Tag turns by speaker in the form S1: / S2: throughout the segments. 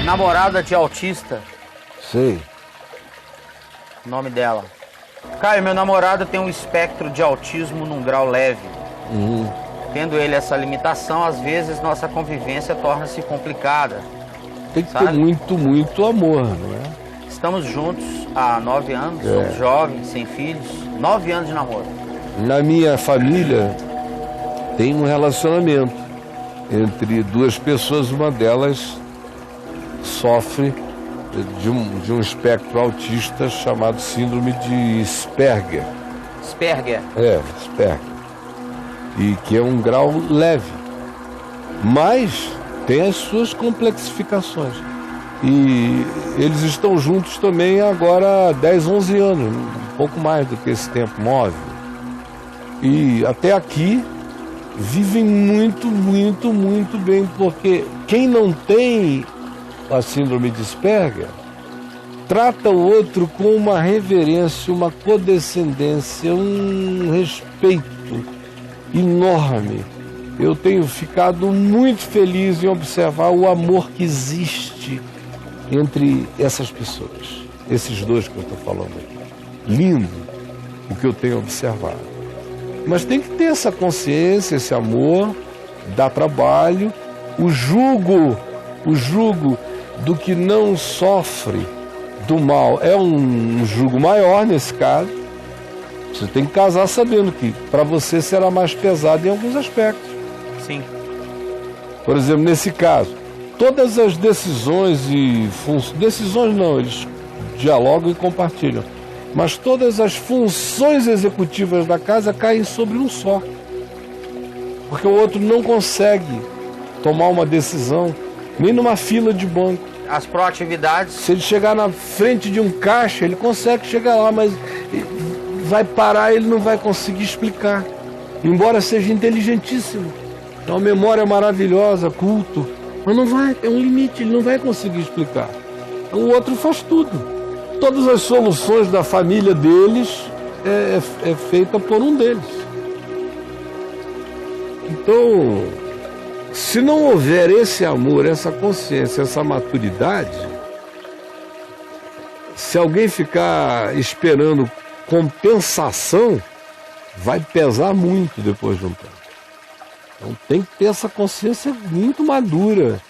S1: namorada de autista.
S2: Sei.
S1: O nome dela. Caio, meu namorado tem um espectro de autismo num grau leve. Tendo ele essa limitação, às vezes nossa convivência torna-se complicada.
S2: Tem que ter muito amor, não é?
S1: Estamos juntos há 9 anos, somos jovens, sem filhos, 9 anos de namoro.
S2: Na minha família tem um relacionamento entre duas pessoas, uma delas sofre de um espectro autista chamado síndrome de Asperger.
S1: Asperger?
S2: Asperger. E que é um grau leve, mas tem as suas complexificações. E eles estão juntos também agora há 10, 11 anos, um pouco mais do que esse tempo, 9. E até aqui vivem muito bem, porque quem não tem a síndrome de Asperger trata o outro com uma reverência, uma condescendência, um respeito enorme. Eu tenho ficado muito feliz em observar o amor que existe entre essas pessoas, esses dois que eu estou falando aqui. Lindo o que eu tenho observado. Mas tem que ter essa consciência, esse amor, dá trabalho, o jugo do que não sofre do mal é um jugo maior nesse caso. Você tem que casar sabendo que para você será mais pesado em alguns aspectos.
S1: Sim.
S2: Por exemplo, nesse caso, todas as decisões decisões não, eles dialogam e compartilham. Mas todas as funções executivas da casa caem sobre um só. Porque o outro não consegue tomar uma decisão, nem numa fila de banco.
S1: As proatividades...
S2: Se ele chegar na frente de um caixa, ele consegue chegar lá, mas vai parar, ele não vai conseguir explicar. Embora seja inteligentíssimo. É uma memória maravilhosa, culto. Mas não vai, é um limite, ele não vai conseguir explicar. O outro faz tudo. Todas as soluções da família deles é feita por um deles. Então, se não houver esse amor, essa consciência, essa maturidade, se alguém ficar esperando compensação, vai pesar muito depois de um tempo. Então tem que ter essa consciência muito madura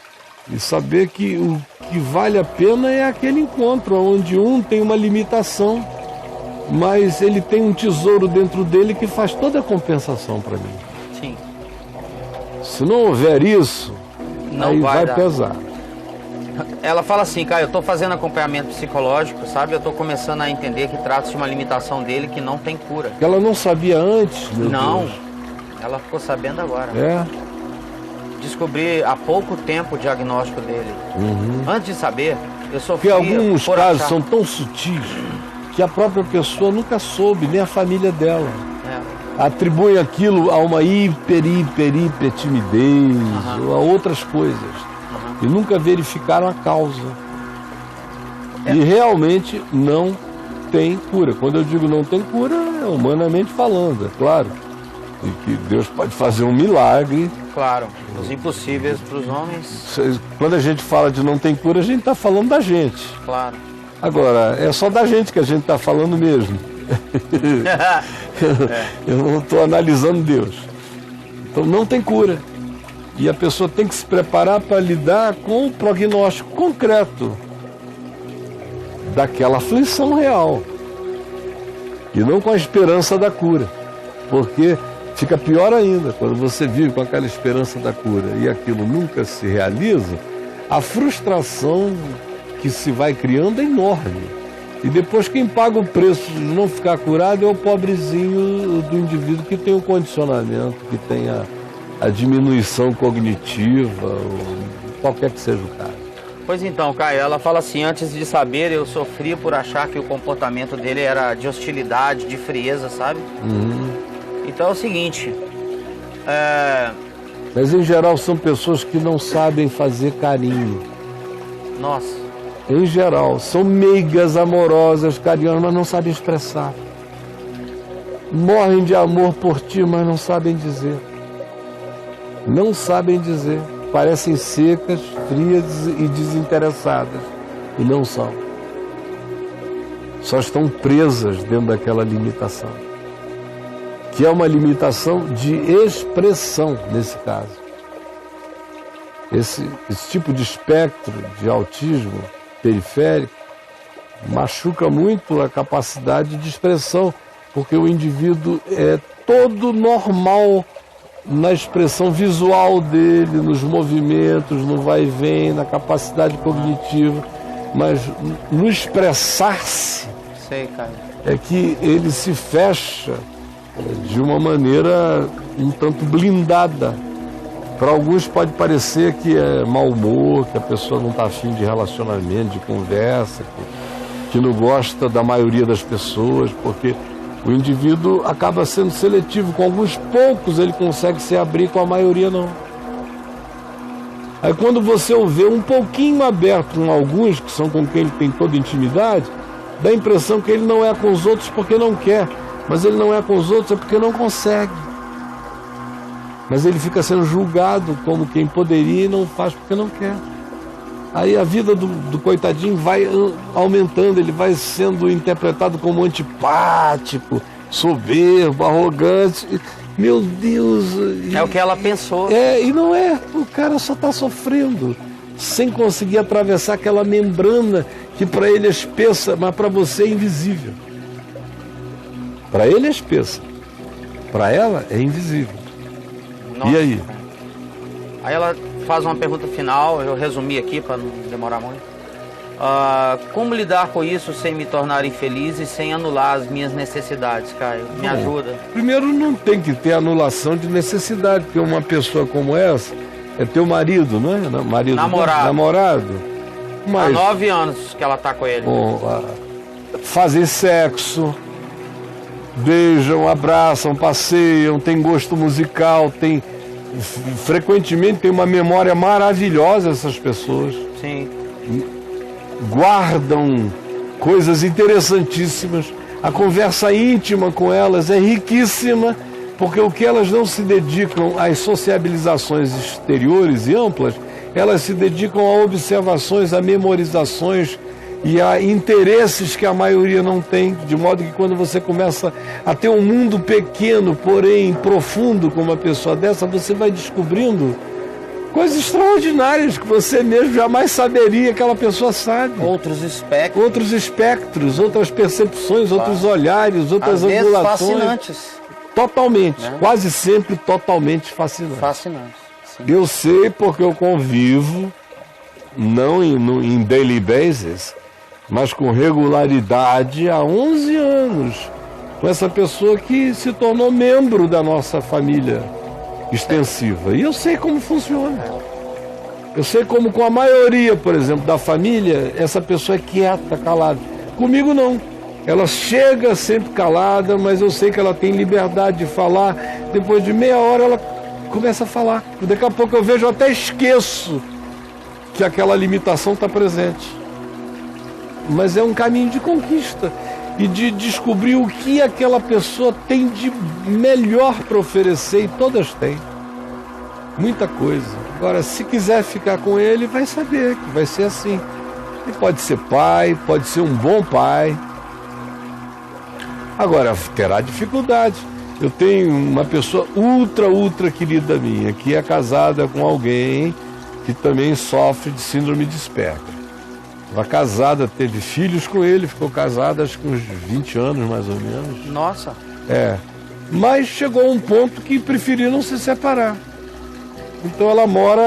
S2: e saber que o que vale a pena é aquele encontro onde um tem uma limitação, mas ele tem um tesouro dentro dele que faz toda a compensação para mim.
S1: Sim.
S2: Se não houver isso,
S1: não
S2: aí vai
S1: dar.
S2: pesar.
S1: Ela fala assim, Caio, eu estou fazendo acompanhamento psicológico, sabe? Eu estou começando a entender que trata-se de uma limitação dele que não tem cura.
S2: Ela não sabia antes?
S1: Não,
S2: Deus.
S1: Ela ficou sabendo agora.
S2: Descobri
S1: há pouco tempo o diagnóstico dele. Antes de saber, eu sofri.
S2: Porque alguns casos são tão sutis que a própria pessoa nunca soube, nem a família dela. Atribui aquilo a uma hiper timidez ou a outras coisas. E nunca verificaram a causa. E realmente não tem cura. Quando eu digo não tem cura, é humanamente falando, é claro. E que Deus pode fazer um milagre.
S1: Claro, os impossíveis para os homens.
S2: Quando a gente fala de não tem cura, a gente está falando da gente.
S1: Claro.
S2: Agora, é só da gente que a gente está falando mesmo. Eu não estou analisando Deus. Então não tem cura. E a pessoa tem que se preparar para lidar com o prognóstico concreto daquela aflição real. E não com a esperança da cura. Porque fica pior ainda, quando você vive com aquela esperança da cura e aquilo nunca se realiza, a frustração que se vai criando é enorme. E depois quem paga o preço de não ficar curado é o pobrezinho do indivíduo que tem o condicionamento, que tem a diminuição cognitiva, ou qualquer que seja o caso.
S1: Pois então, Caio, ela fala assim, antes de saber, eu sofria por achar que o comportamento dele era de hostilidade, de frieza, sabe? Então é o seguinte...
S2: Mas em geral são pessoas que não sabem fazer carinho.
S1: Nossa.
S2: Em geral, são meigas, amorosas, carinhosas, mas não sabem expressar. Morrem de amor por ti, mas não sabem dizer. Não sabem dizer. Parecem secas, frias e desinteressadas. E não são. Só estão presas dentro daquela limitação. Que é uma limitação de expressão, nesse caso. Esse tipo de espectro de autismo periférico machuca muito a capacidade de expressão, porque o indivíduo é todo normal na expressão visual dele, nos movimentos, no vai e vem, na capacidade cognitiva, mas no expressar-se é que ele se fecha de uma maneira um tanto blindada. Para alguns pode parecer que é mau humor, que a pessoa não está afim de relacionamento, de conversa, que não gosta da maioria das pessoas, porque o indivíduo acaba sendo seletivo. Com alguns poucos ele consegue se abrir, com a maioria não. Aí quando você o vê um pouquinho aberto com alguns, que são com quem ele tem toda intimidade, dá a impressão que ele não é com os outros porque não quer, mas ele não é com os outros é porque não consegue. Mas ele fica sendo julgado como quem poderia e não faz porque não quer. Aí a vida do coitadinho vai aumentando, ele vai sendo interpretado como antipático, soberbo, arrogante. Meu Deus!
S1: É o que ela pensou.
S2: E não é. O cara só está sofrendo, sem conseguir atravessar aquela membrana que para ele é espessa, mas para você é invisível. Para ele é espessa, para ela é invisível.
S1: Nossa.
S2: E aí?
S1: Aí ela faz uma pergunta final, eu resumi aqui para não demorar muito. Como lidar com isso sem me tornar infeliz e sem anular as minhas necessidades, Caio? Me ajuda.
S2: Primeiro, não tem que ter anulação de necessidade, porque uma pessoa como essa é teu marido, não é? Marido, namorado. Mas,
S1: há 9 anos que ela tá com ele.
S2: Fazer sexo, beijam, abraçam, passeiam, tem gosto musical, frequentemente tem uma memória maravilhosa essas pessoas.
S1: Sim.
S2: Guardam coisas interessantíssimas. A conversa íntima com elas é riquíssima, porque o que elas não se dedicam às sociabilizações exteriores e amplas, elas se dedicam a observações, a memorizações e a interesses que a maioria não tem, de modo que quando você começa a ter um mundo pequeno, porém profundo com uma pessoa dessa, você vai descobrindo coisas extraordinárias que você mesmo jamais saberia que aquela pessoa sabe.
S1: Outros espectros,
S2: outras percepções, outros olhares, outras
S1: angulações.
S2: Às vezes
S1: fascinantes.
S2: Totalmente, né? Quase sempre totalmente fascinantes.
S1: Sim.
S2: Eu sei porque eu convivo, não em daily basis, mas com regularidade há 11 anos, com essa pessoa que se tornou membro da nossa família extensiva. E eu sei como funciona. Eu sei como com a maioria, por exemplo, da família, essa pessoa é quieta, calada. Comigo não. Ela chega sempre calada, mas eu sei que ela tem liberdade de falar. Depois de meia hora ela começa a falar. Daqui a pouco eu vejo, eu até esqueço que aquela limitação está presente. Mas é um caminho de conquista e de descobrir o que aquela pessoa tem de melhor para oferecer, e todas têm. Muita coisa. Agora, se quiser ficar com ele, vai saber que vai ser assim. Ele pode ser pai, pode ser um bom pai. Agora, terá dificuldade. Eu tenho uma pessoa ultra querida minha, que é casada com alguém que também sofre de síndrome de Asperger. Ela casada, teve filhos com ele, ficou casada acho que uns 20 anos mais ou menos.
S1: Nossa!
S2: Mas chegou a um ponto que preferiu não se separar. Então ela mora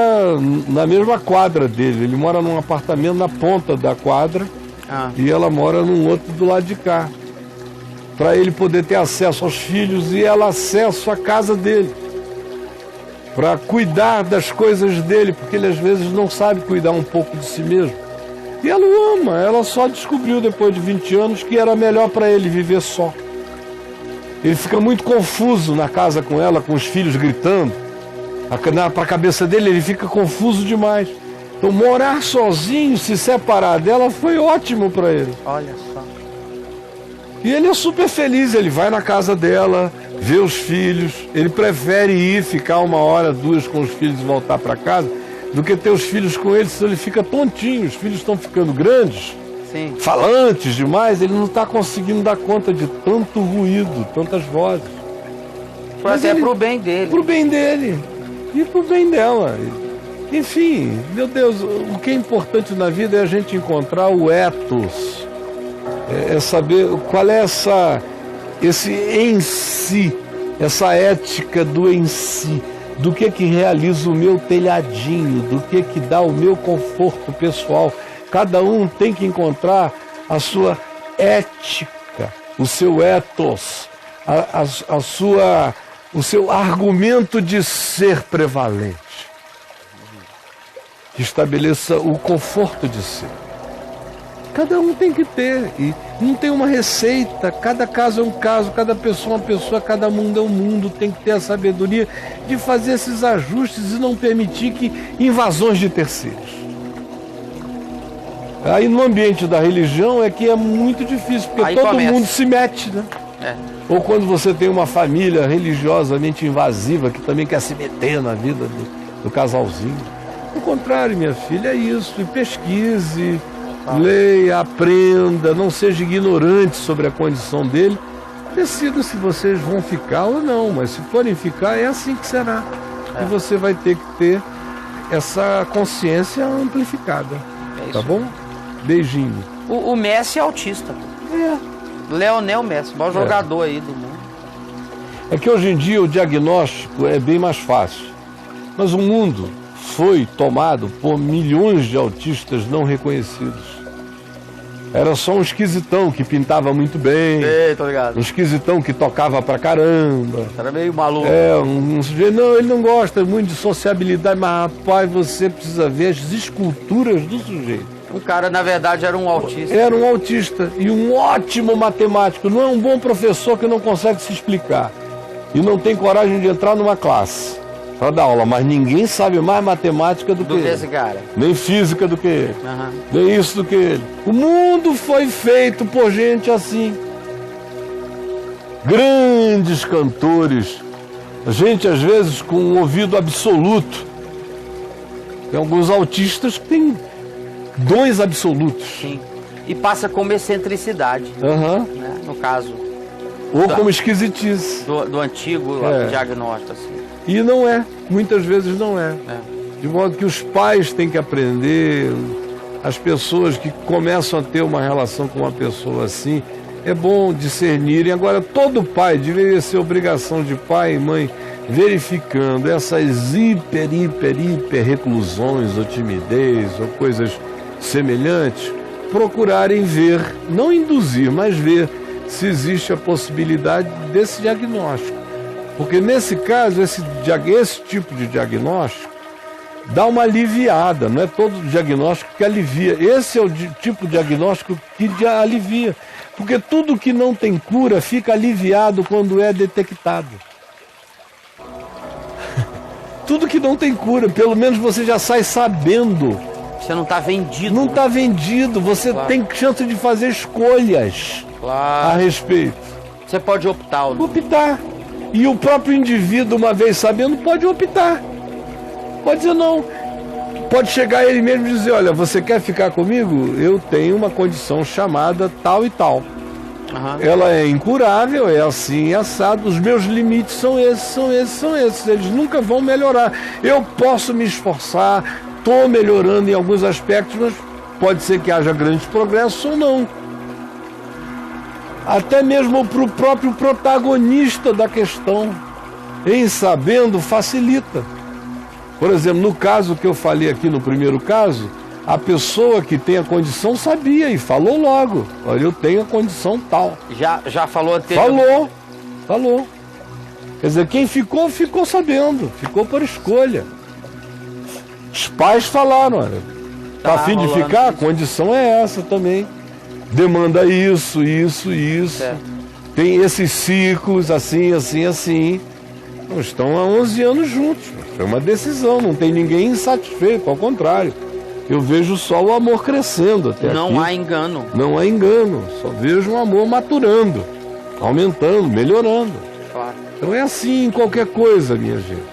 S2: na mesma quadra dele. Ele mora num apartamento na ponta da quadra e ela mora num outro do lado de cá. Para ele poder ter acesso aos filhos e ela acesso à casa dele. Para cuidar das coisas dele, porque ele às vezes não sabe cuidar um pouco de si mesmo. E ela o ama, ela só descobriu depois de 20 anos que era melhor para ele viver só. Ele fica muito confuso na casa com ela, com os filhos gritando. Para a cabeça dele, ele fica confuso demais. Então, morar sozinho, se separar dela, foi ótimo para ele.
S1: Olha só.
S2: E ele é super feliz, ele vai na casa dela, vê os filhos, ele prefere ir ficar 1 hora, 2 com os filhos e voltar para casa, do que ter os filhos com ele, senão ele fica tontinho. Os filhos estão ficando grandes,
S1: Sim.
S2: falantes demais, ele não está conseguindo dar conta de tanto ruído, tantas vozes.
S1: Foi até pro bem dele.
S2: Pro bem dele e pro bem dela. Enfim, meu Deus, o que é importante na vida é a gente encontrar o ethos, é saber qual é esse em si, essa ética do em si, do que realiza o meu telhadinho, do que dá o meu conforto pessoal. Cada um tem que encontrar a sua ética, o seu ethos, o seu argumento de ser prevalente, que estabeleça o conforto de ser. Cada um tem que ter, e não tem uma receita, cada caso é um caso, cada pessoa é uma pessoa, cada mundo é um mundo. Tem que ter a sabedoria de fazer esses ajustes e não permitir que invasões de terceiros. Aí no ambiente da religião é que é muito difícil, porque
S1: aí
S2: todo mundo se mete, né?
S1: É.
S2: Ou quando você tem uma família religiosamente invasiva que também quer se meter na vida do casalzinho. Ao contrário, minha filha, é isso. E pesquise, leia, aprenda, não seja ignorante sobre a condição dele. Decida se vocês vão ficar ou não, mas se forem ficar, é assim que será. E você vai ter que ter essa consciência amplificada. Tá bom? Beijinho.
S1: O Messi é autista. Leonel Messi, o maior jogador aí do mundo.
S2: É que hoje em dia o diagnóstico é bem mais fácil. Mas o mundo foi tomado por milhões de autistas não reconhecidos. Era só um esquisitão que pintava muito bem.
S1: Ei, tô ligado.
S2: Um esquisitão que tocava pra caramba.
S1: Era meio maluco.
S2: Um sujeito, não, ele não gosta muito de sociabilidade, mas rapaz, você precisa ver as esculturas do sujeito.
S1: O cara, na verdade, era um autista.
S2: Era um autista e um ótimo matemático. Não é um bom professor que não consegue se explicar e não tem coragem de entrar numa classe para dar aula, mas ninguém sabe mais matemática do que ele.
S1: Esse cara.
S2: Nem física do que ele. Nem isso do que ele. O mundo foi feito por gente assim. Grandes cantores. Gente, às vezes, com um ouvido absoluto. Tem alguns autistas que têm dons absolutos.
S1: Sim. E passa como excentricidade. Né? No caso.
S2: Ou como esquisitice.
S1: Do antigo diagnóstico, assim.
S2: E não é. Muitas vezes não é. De modo que os pais têm que aprender, as pessoas que começam a ter uma relação com uma pessoa assim, é bom discernirem. Agora, todo pai, deveria ser obrigação de pai e mãe, verificando essas hiper reclusões, ou timidez, ou coisas semelhantes, procurarem ver, não induzir, mas ver se existe a possibilidade desse diagnóstico. Porque nesse caso, esse tipo de diagnóstico dá uma aliviada, não é todo diagnóstico que alivia. Esse é o tipo de diagnóstico que alivia. Porque tudo que não tem cura fica aliviado quando é detectado. Tudo que não tem cura, pelo menos você já sai sabendo.
S1: Você não está vendido.
S2: Não está vendido, você tem chance de fazer escolhas a respeito.
S1: Você pode optar ou não.
S2: Optar. E o próprio indivíduo, uma vez sabendo, pode optar. Pode dizer não. Pode chegar ele mesmo e dizer, olha, você quer ficar comigo? Eu tenho uma condição chamada tal e tal. Ela é incurável, é assim, assado. Os meus limites são esses. Eles nunca vão melhorar. Eu posso me esforçar, estou melhorando em alguns aspectos, mas pode ser que haja grandes progressos ou não. Até mesmo para o próprio protagonista da questão, em sabendo, facilita. Por exemplo, no caso que eu falei aqui no primeiro caso, a pessoa que tem a condição sabia e falou logo, olha, eu tenho a condição tal.
S1: Já falou anteriormente?
S2: Falou. Quer dizer, quem ficou sabendo, ficou por escolha. Os pais falaram, olha, tá a fim de ficar? A condição é essa também. Demanda isso. Certo. Tem esses ciclos, assim. Estão há 11 anos juntos. Foi uma decisão, não tem ninguém insatisfeito, ao contrário. Eu vejo só o amor crescendo até aqui.
S1: Não há engano.
S2: Não há engano, só vejo um amor maturando, aumentando, melhorando.
S1: Claro.
S2: Então é assim em qualquer coisa, minha gente.